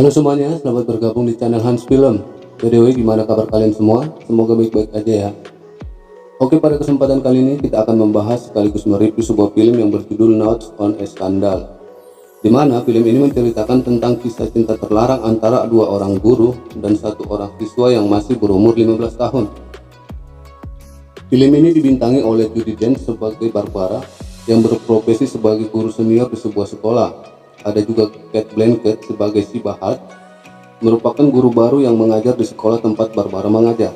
Halo semuanya, selamat bergabung di channel Hans Film. By the way, gimana kabar kalian semua? Semoga baik-baik aja ya. Oke, pada kesempatan kali ini kita akan membahas sekaligus mereview sebuah film yang berjudul Notes on a Scandal, di mana film ini menceritakan tentang kisah cinta terlarang antara dua orang guru dan satu orang siswa yang masih berumur 15 tahun. Film ini dibintangi oleh Judi Dench sebagai Barbara yang berprofesi sebagai guru senior di sebuah sekolah. Ada juga Cate Blanchett sebagai si Bahat, merupakan guru baru yang mengajar di sekolah tempat Barbara mengajar,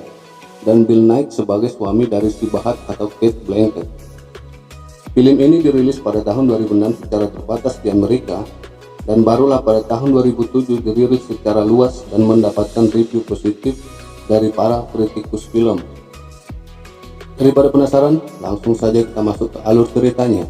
dan Bill Knight sebagai suami dari si Bahat atau Cate Blanchett. Film ini dirilis pada tahun 2006 secara terbatas di Amerika, dan barulah pada tahun 2007 dirilis secara luas dan mendapatkan review positif dari para kritikus film. Daripada penasaran, langsung saja kita masuk ke alur ceritanya.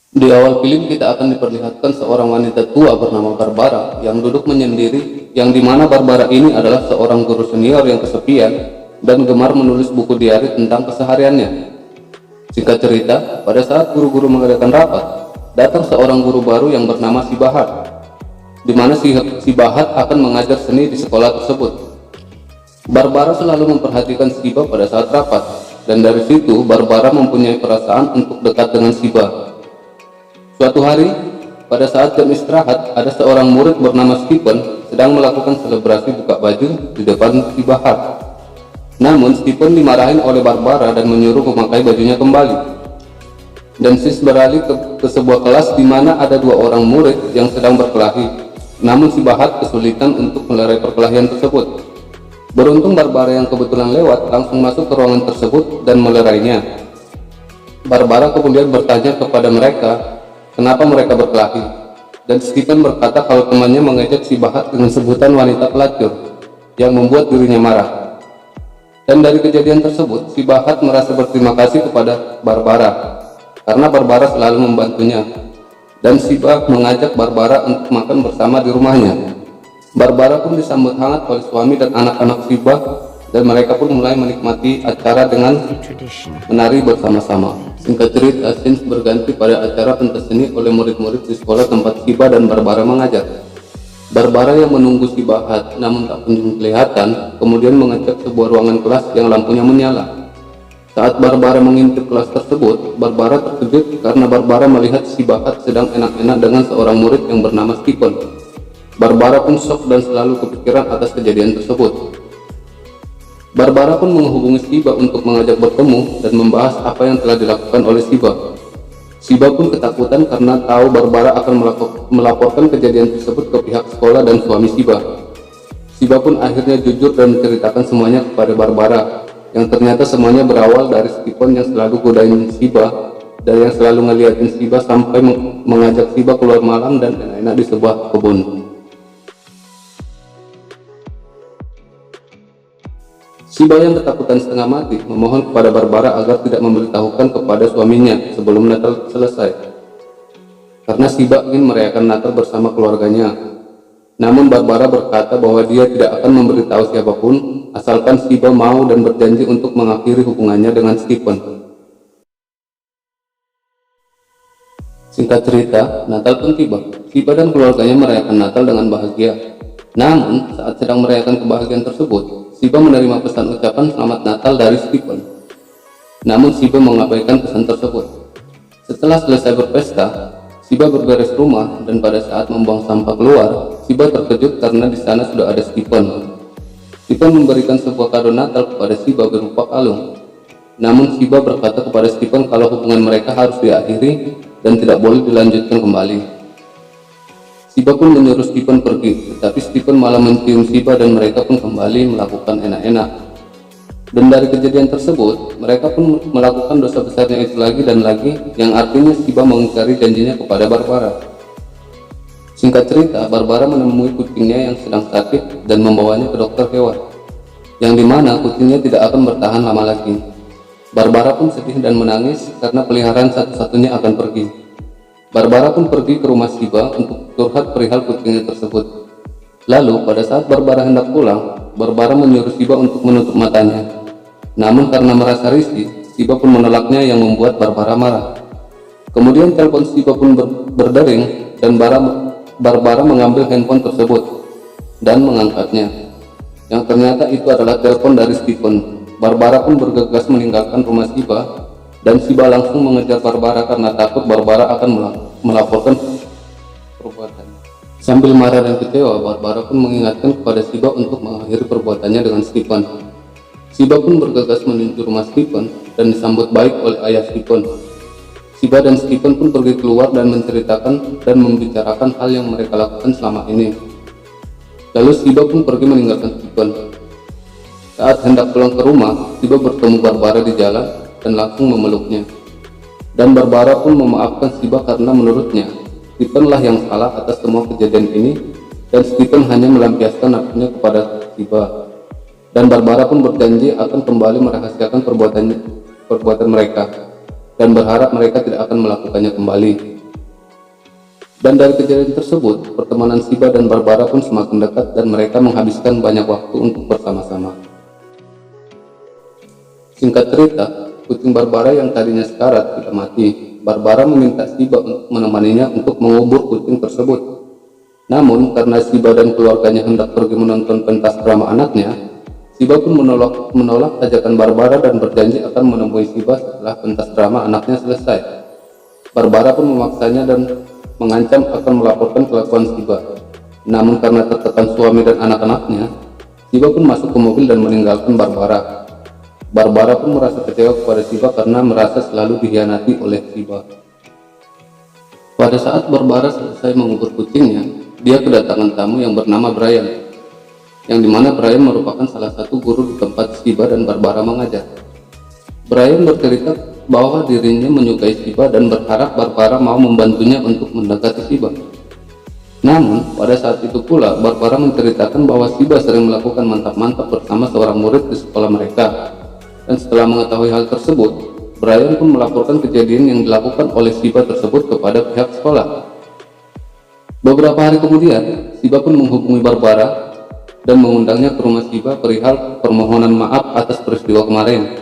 Di awal film kita akan diperlihatkan seorang wanita tua bernama Barbara yang duduk menyendiri, yang dimana Barbara ini adalah seorang guru senior yang kesepian dan gemar menulis buku diari tentang kesehariannya. Singkat cerita, pada saat guru-guru mengadakan rapat, datang seorang guru baru yang bernama si Bahat, di mana si Bahat akan mengajar seni di sekolah tersebut. Barbara selalu memperhatikan Siba pada saat rapat, dan dari situ Barbara mempunyai perasaan untuk dekat dengan Siba. Suatu hari, pada saat jam istirahat, ada seorang murid bernama Stephen sedang melakukan selebrasi buka baju di depan si Bahat. Namun Stephen dimarahin oleh Barbara dan menyuruh memakai bajunya kembali. Dan sis beralih ke sebuah kelas di mana ada dua orang murid yang sedang berkelahi. Namun si Bahat kesulitan untuk melerai perkelahian tersebut. Beruntung Barbara yang kebetulan lewat langsung masuk ke ruangan tersebut dan melerainya. Barbara kemudian bertanya kepada mereka kenapa mereka berkelahi, dan Stephen berkata kalau temannya mengejek si Bahat dengan sebutan wanita pelacur yang membuat dirinya marah. Dan dari kejadian tersebut, si Bahat merasa berterima kasih kepada Barbara karena Barbara selalu membantunya, dan si Bahat mengajak Barbara untuk makan bersama di rumahnya. Barbara pun disambut hangat oleh suami dan anak-anak si Bahat, dan mereka pun mulai menikmati acara dengan menari bersama-sama. Singkat cerita, scenes berganti pada acara pentas seni oleh murid-murid di sekolah tempat Siba dan Barbara mengajar. Barbara yang menunggu si Bahat namun tak kunjung kelihatan, kemudian mengecek sebuah ruangan kelas yang lampunya menyala. Saat Barbara mengintip kelas tersebut, Barbara terkejut karena Barbara melihat si Bahat sedang enak-enak dengan seorang murid yang bernama Stephen. Barbara pun shock dan selalu kepikiran atas kejadian tersebut. Barbara pun menghubungi Siba untuk mengajak bertemu dan membahas apa yang telah dilakukan oleh Siba. Siba pun ketakutan karena tahu Barbara akan melaporkan kejadian tersebut ke pihak sekolah dan suami Siba. Siba pun akhirnya jujur dan menceritakan semuanya kepada Barbara, yang ternyata semuanya berawal dari Stephen yang selalu godain Siba dan yang selalu ngeliatin Siba sampai mengajak Siba keluar malam dan enak-enak di sebuah kebun. Siba yang ketakutan setengah mati memohon kepada Barbara agar tidak memberitahukan kepada suaminya sebelum Natal selesai, karena Siba ingin merayakan Natal bersama keluarganya. Namun Barbara berkata bahwa dia tidak akan memberitahu siapapun asalkan Siba mau dan berjanji untuk mengakhiri hubungannya dengan Stephen. Singkat cerita, Natal pun tiba. Siba dan keluarganya merayakan Natal dengan bahagia. Namun saat sedang merayakan kebahagiaan tersebut, Siba menerima pesan ucapan selamat Natal dari Stephen. Namun Siba mengabaikan pesan tersebut. Setelah selesai berpesta, Siba berberes rumah dan pada saat membuang sampah keluar, Siba terkejut karena di sana sudah ada Stephen. Stephen memberikan sebuah kado Natal kepada Siba berupa kalung. Namun Siba berkata kepada Stephen kalau hubungan mereka harus diakhiri dan tidak boleh dilanjutkan kembali. Siba pun menyuruh Stephen pergi, tetapi Stephen malah mencium Siba dan mereka pun kembali melakukan enak-enak. Dan dari kejadian tersebut, mereka pun melakukan dosa besarnya itu lagi dan lagi, yang artinya Siba mengingkari janjinya kepada Barbara. Singkat cerita, Barbara menemui kucingnya yang sedang sakit dan membawanya ke dokter hewan, yang dimana kucingnya tidak akan bertahan lama lagi. Barbara pun sedih dan menangis karena peliharaan satu-satunya akan pergi. Barbara pun pergi ke rumah Shiba untuk curhat perihal kucingnya tersebut. Lalu pada saat Barbara hendak pulang, Barbara menyuruh Shiba untuk menutup matanya. Namun karena merasa risih, Shiba pun menolaknya yang membuat Barbara marah. Kemudian telepon Shiba pun berdering dan Barbara mengambil handphone tersebut dan mengangkatnya. Yang ternyata itu adalah telepon dari Stephen. Barbara pun bergegas meninggalkan rumah Shiba dan Shiba langsung mengejar Barbara karena takut Barbara akan melaporkan perbuatannya. Sambil marah dan kecewa, Barbara pun mengingatkan kepada Shiba untuk mengakhiri perbuatannya dengan Stephen. Shiba pun bergegas menuju rumah Stephen dan disambut baik oleh ayah Stephen. Shiba dan Stephen pun pergi keluar dan menceritakan dan membicarakan hal yang mereka lakukan selama ini. Lalu Shiba pun pergi meninggalkan Stephen. Saat hendak pulang ke rumah, Shiba bertemu Barbara di jalan dan langsung memeluknya. Dan Barbara pun memaafkan Shiba karena menurutnya Stephen lah yang salah atas semua kejadian ini dan Stephen hanya melampiaskan nafsunya kepada Shiba. Dan Barbara pun berjanji akan kembali merahasiakan perbuatan mereka dan berharap mereka tidak akan melakukannya kembali. Dan dari kejadian tersebut, pertemanan Shiba dan Barbara pun semakin dekat dan mereka menghabiskan banyak waktu untuk bersama-sama. Singkat cerita, kucing Barbara yang tadinya sekarat tidak mati. Barbara meminta Shiba untuk menemaninya untuk mengubur kucing tersebut. Namun, karena Shiba dan keluarganya hendak pergi menonton pentas drama anaknya, Shiba pun menolak ajakan Barbara dan berjanji akan menemui Shiba setelah pentas drama anaknya selesai. Barbara pun memaksanya dan mengancam akan melaporkan kelakuan Shiba. Namun karena tertekan suami dan anak-anaknya, Shiba pun masuk ke mobil dan meninggalkan Barbara. Barbara pun merasa kecewa kepada Shiba karena merasa selalu dikhianati oleh Shiba. Pada saat Barbara selesai mengubur kucingnya, dia kedatangan tamu yang bernama Brian, yang dimana Brian merupakan salah satu guru di tempat Shiba dan Barbara mengajar. Brian bercerita bahwa dirinya menyukai Shiba dan berharap Barbara mau membantunya untuk mendekati Shiba. Namun, pada saat itu pula Barbara menceritakan bahwa Shiba sering melakukan mantap-mantap bersama seorang murid di sekolah mereka. Dan setelah mengetahui hal tersebut, Brian pun melaporkan kejadian yang dilakukan oleh Shiba tersebut kepada pihak sekolah. Beberapa hari kemudian, Shiba pun menghubungi Barbara dan mengundangnya ke rumah Shiba perihal permohonan maaf atas peristiwa kemarin.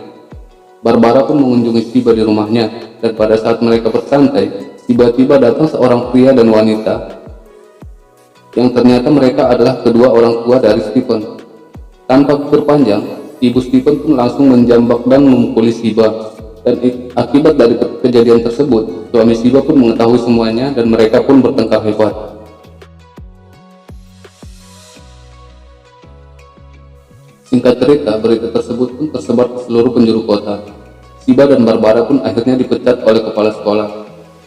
Barbara pun mengunjungi Shiba di rumahnya, dan pada saat mereka bersantai, tiba-tiba datang seorang pria dan wanita yang ternyata mereka adalah kedua orang tua dari Stephen. Tanpa pikir panjang, ibu Stephen pun langsung menjambak dan memukuli Shiba. Dan akibat dari kejadian tersebut, suami Shiba pun mengetahui semuanya dan mereka pun bertengkar hebat. Singkat cerita, berita tersebut pun tersebar ke seluruh penjuru kota. Shiba dan Barbara pun akhirnya dipecat oleh kepala sekolah.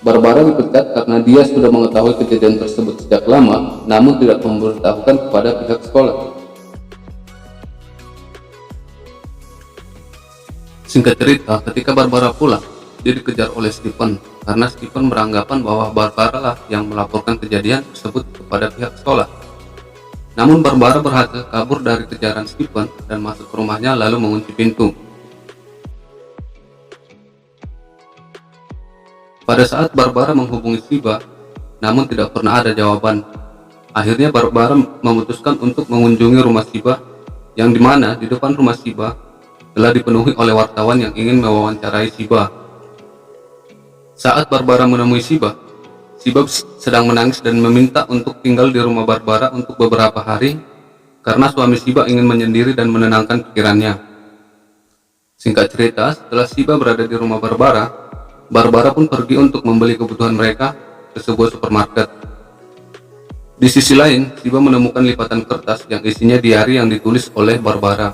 Barbara dipecat karena dia sudah mengetahui kejadian tersebut sejak lama, namun tidak memberitahukan kepada pihak sekolah. Singkat cerita, ketika Barbara pulang, dia dikejar oleh Stephen karena Stephen beranggapan bahwa Barbara lah yang melaporkan kejadian tersebut kepada pihak sekolah. Namun Barbara berhasil kabur dari kejaran Stephen dan masuk ke rumahnya lalu mengunci pintu. Pada saat Barbara menghubungi Shiba, namun tidak pernah ada jawaban. Akhirnya Barbara memutuskan untuk mengunjungi rumah Shiba, yang dimana di depan rumah Shiba telah dipenuhi oleh wartawan yang ingin mewawancarai Shiba. Saat Barbara menemui Shiba, Shiba sedang menangis dan meminta untuk tinggal di rumah Barbara untuk beberapa hari karena suami Shiba ingin menyendiri dan menenangkan pikirannya. Singkat cerita, setelah Shiba berada di rumah Barbara, Barbara pun pergi untuk membeli kebutuhan mereka ke sebuah supermarket. Di sisi lain, Shiba menemukan lipatan kertas yang isinya diari yang ditulis oleh Barbara.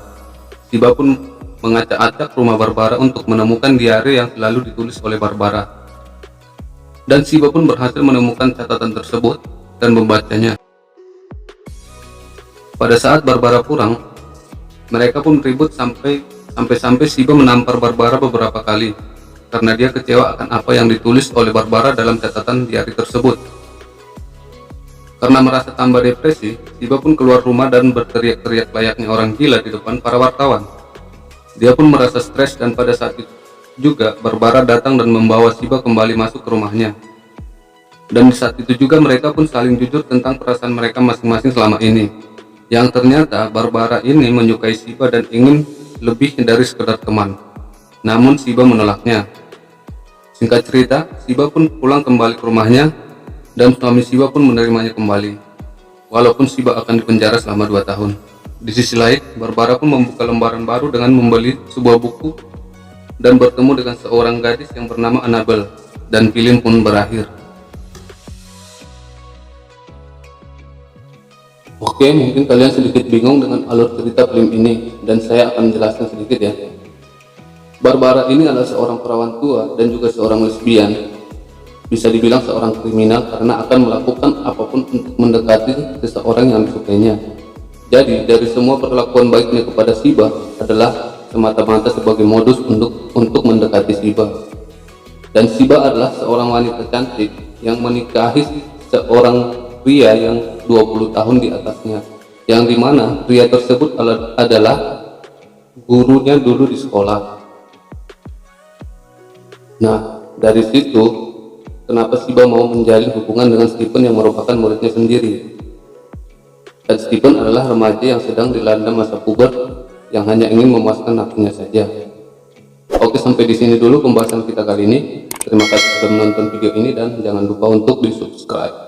Shiba pun mengacak-acak rumah Barbara untuk menemukan diari yang selalu ditulis oleh Barbara. Dan Shiba pun berhasil menemukan catatan tersebut dan membacanya. Pada saat Barbara pulang, mereka pun ribut sampai Shiba menampar Barbara beberapa kali karena dia kecewa akan apa yang ditulis oleh Barbara dalam catatan diari tersebut. Karena merasa tambah depresi, Shiba pun keluar rumah dan berteriak-teriak layaknya orang gila di depan para wartawan. Dia pun merasa stres dan pada saat itu juga Barbara datang dan membawa Shiba kembali masuk ke rumahnya. Dan di saat itu juga mereka pun saling jujur tentang perasaan mereka masing-masing selama ini. Yang ternyata Barbara ini menyukai Shiba dan ingin lebih dari sekedar teman. Namun Shiba menolaknya. Singkat cerita, Shiba pun pulang kembali ke rumahnya dan suami Shiba pun menerimanya kembali. Walaupun Shiba akan dipenjara selama 2 tahun. Di sisi lain, Barbara pun membuka lembaran baru dengan membeli sebuah buku dan bertemu dengan seorang gadis yang bernama Annabelle, dan film pun berakhir. Oke, mungkin kalian sedikit bingung dengan alur cerita film ini, dan saya akan menjelaskan sedikit ya. Barbara ini adalah seorang perawan tua dan juga seorang lesbian. Bisa dibilang seorang kriminal karena akan melakukan apapun untuk mendekati seseorang yang disukainya. Jadi, dari semua perlakuan baiknya kepada Shiba adalah semata-mata sebagai modus untuk mendekati Shiba. Dan Shiba adalah seorang wanita cantik yang menikahi seorang pria yang 20 tahun di atasnya, yang dimana pria tersebut adalah gurunya dulu di sekolah. Nah, dari situ kenapa Shiba mau menjalin hubungan dengan Stephen yang merupakan muridnya sendiri. Dan Stephen adalah remaja yang sedang dilanda masa puber yang hanya ingin memuaskan nafsunya saja. Oke, sampai di sini dulu pembahasan kita kali ini. Terima kasih sudah menonton video ini dan jangan lupa untuk di subscribe.